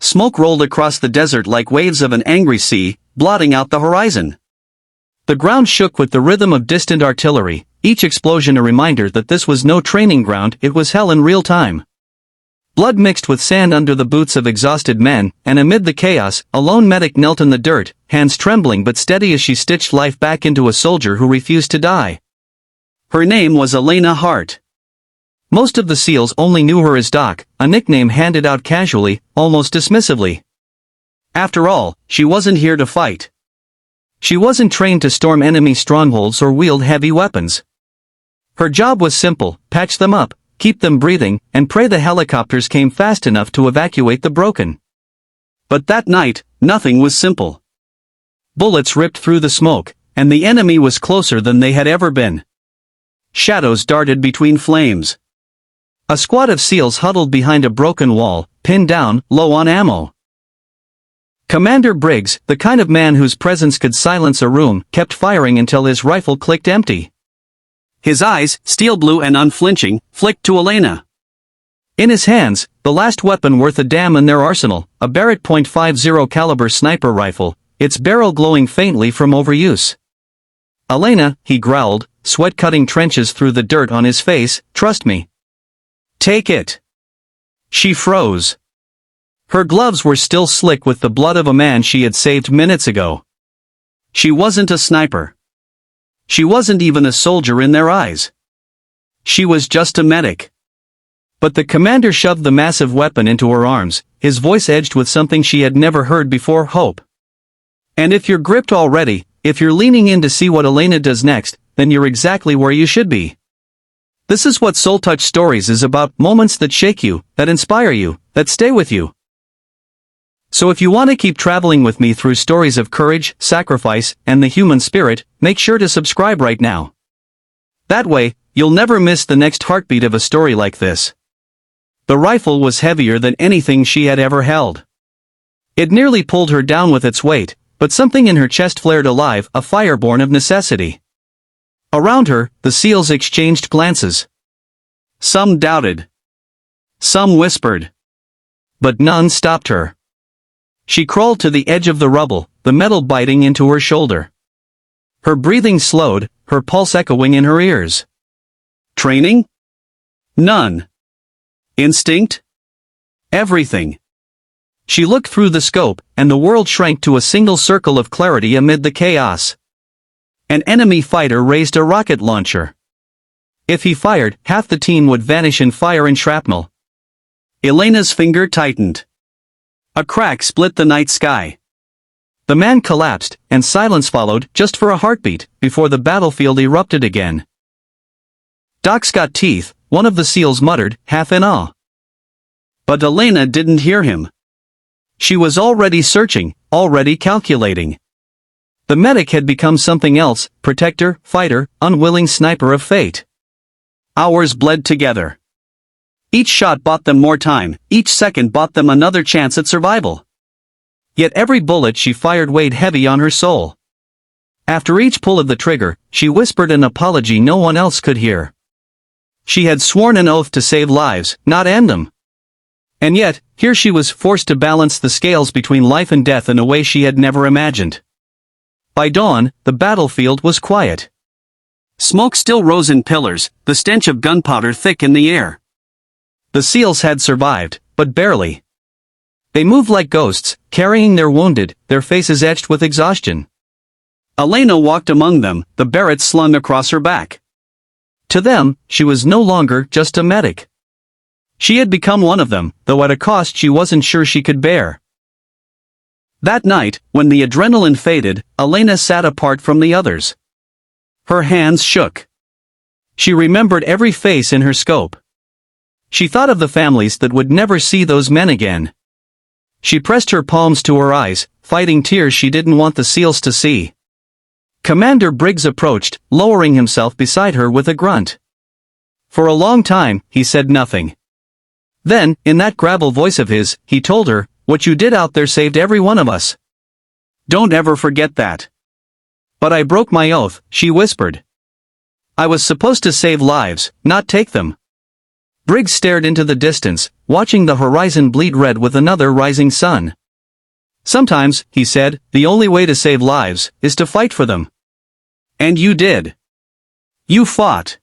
Smoke rolled across the desert like waves of an angry sea, blotting out the horizon. The ground shook with the rhythm of distant artillery, each explosion a reminder that this was no training ground, it was hell in real time. Blood mixed with sand under the boots of exhausted men, and amid the chaos, a lone medic knelt in the dirt, hands trembling but steady as she stitched life back into a soldier who refused to die. Her name was Elena Hart. Most of the SEALs only knew her as Doc, a nickname handed out casually, almost dismissively. After all, she wasn't here to fight. She wasn't trained to storm enemy strongholds or wield heavy weapons. Her job was simple: patch them up, keep them breathing, and pray the helicopters came fast enough to evacuate the broken. But that night, nothing was simple. Bullets ripped through the smoke, and the enemy was closer than they had ever been. Shadows darted between flames. A squad of SEALs huddled behind a broken wall, pinned down, low on ammo. Commander Briggs, the kind of man whose presence could silence a room, kept firing until his rifle clicked empty. His eyes, steel blue and unflinching, flicked to Elena. In his hands, the last weapon worth a damn in their arsenal, a Barrett .50 caliber sniper rifle, its barrel glowing faintly from overuse. "Elena," he growled, sweat cutting trenches through the dirt on his face, "trust me. Take it." She froze. Her gloves were still slick with the blood of a man she had saved minutes ago. She wasn't a sniper. She wasn't even a soldier in their eyes. She was just a medic. But the commander shoved the massive weapon into her arms, his voice edged with something she had never heard before: hope. "And if you're gripped already, if you're leaning in to see what Elena does next, then you're exactly where you should be. This is what SoulTouch Stories is about: moments that shake you, that inspire you, that stay with you. So if you want to keep traveling with me through stories of courage, sacrifice, and the human spirit, make sure to subscribe right now. That way, you'll never miss the next heartbeat of a story like this." The rifle was heavier than anything she had ever held. It nearly pulled her down with its weight, but something in her chest flared alive, a fire born of necessity. Around her, the SEALs exchanged glances. Some doubted. Some whispered. But none stopped her. She crawled to the edge of the rubble, the metal biting into her shoulder. Her breathing slowed, her pulse echoing in her ears. Training? None. Instinct? Everything. She looked through the scope, and the world shrank to a single circle of clarity amid the chaos. An enemy fighter raised a rocket launcher. If he fired, half the team would vanish in fire and shrapnel. Elena's finger tightened. A crack split the night sky. The man collapsed, and silence followed, just for a heartbeat, before the battlefield erupted again. "Doc's got teeth," one of the SEALs muttered, half in awe. But Elena didn't hear him. She was already searching, already calculating. The medic had become something else: protector, fighter, unwilling sniper of fate. Hours bled together. Each shot bought them more time, each second bought them another chance at survival. Yet every bullet she fired weighed heavy on her soul. After each pull of the trigger, she whispered an apology no one else could hear. She had sworn an oath to save lives, not end them. And yet, here she was forced to balance the scales between life and death in a way she had never imagined. By dawn, the battlefield was quiet. Smoke still rose in pillars, the stench of gunpowder thick in the air. The SEALs had survived, but barely. They moved like ghosts, carrying their wounded, their faces etched with exhaustion. Elena walked among them, the Barrett slung across her back. To them, she was no longer just a medic. She had become one of them, though at a cost she wasn't sure she could bear. That night, when the adrenaline faded, Elena sat apart from the others. Her hands shook. She remembered every face in her scope. She thought of the families that would never see those men again. She pressed her palms to her eyes, fighting tears she didn't want the SEALs to see. Commander Briggs approached, lowering himself beside her with a grunt. For a long time, he said nothing. Then, in that gravel voice of his, he told her, "What you did out there saved every one of us. Don't ever forget that." "But I broke my oath," she whispered. "I was supposed to save lives, not take them." Briggs stared into the distance, watching the horizon bleed red with another rising sun. Sometimes, he said, the only way to save lives is to fight for them. And you did. You fought.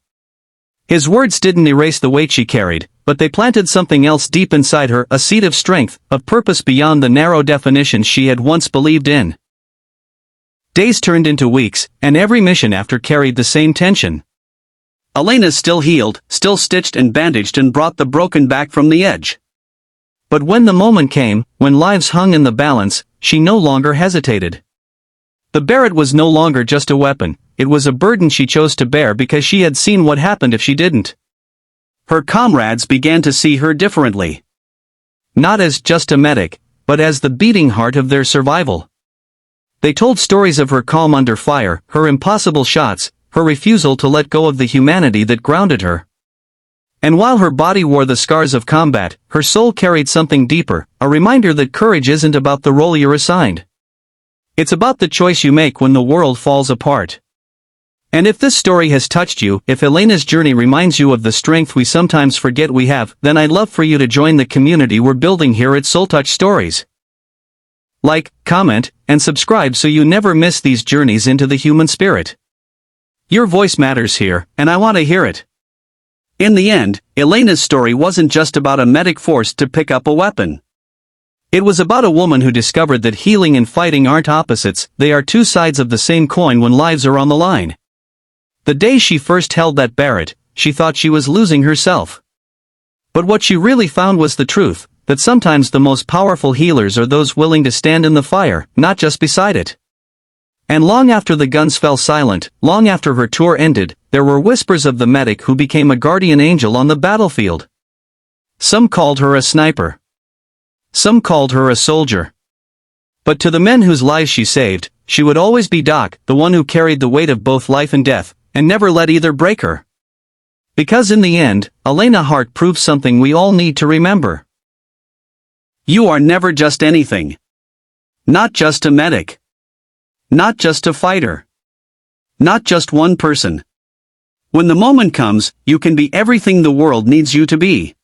His words didn't erase the weight she carried, but they planted something else deep inside her, a seed of strength, of purpose beyond the narrow definitions she had once believed in. Days turned into weeks, and every mission after carried the same tension. Elena still healed, still stitched and bandaged and brought the broken back from the edge. But when the moment came, when lives hung in the balance, she no longer hesitated. The Barrett was no longer just a weapon, it was a burden she chose to bear because she had seen what happened if she didn't. Her comrades began to see her differently. Not as just a medic, but as the beating heart of their survival. They told stories of her calm under fire, her impossible shots, her refusal to let go of the humanity that grounded her. And while her body wore the scars of combat, her soul carried something deeper, a reminder that courage isn't about the role you're assigned. It's about the choice you make when the world falls apart. And if this story has touched you, if Elena's journey reminds you of the strength we sometimes forget we have, then I'd love for you to join the community we're building here at SoulTouch Stories. Like, comment, and subscribe so you never miss these journeys into the human spirit. Your voice matters here, and I want to hear it. In the end, Elena's story wasn't just about a medic forced to pick up a weapon. It was about a woman who discovered that healing and fighting aren't opposites, they are two sides of the same coin when lives are on the line. The day she first held that Barrett, she thought she was losing herself. But what she really found was the truth, that sometimes the most powerful healers are those willing to stand in the fire, not just beside it. And long after the guns fell silent, long after her tour ended, there were whispers of the medic who became a guardian angel on the battlefield. Some called her a sniper. Some called her a soldier. But to the men whose lives she saved, she would always be Doc, the one who carried the weight of both life and death, and never let either break her. Because in the end, Elena Hart proved something we all need to remember. You are never just anything. Not just a medic. Not just a fighter. Not just one person. When the moment comes, you can be everything the world needs you to be.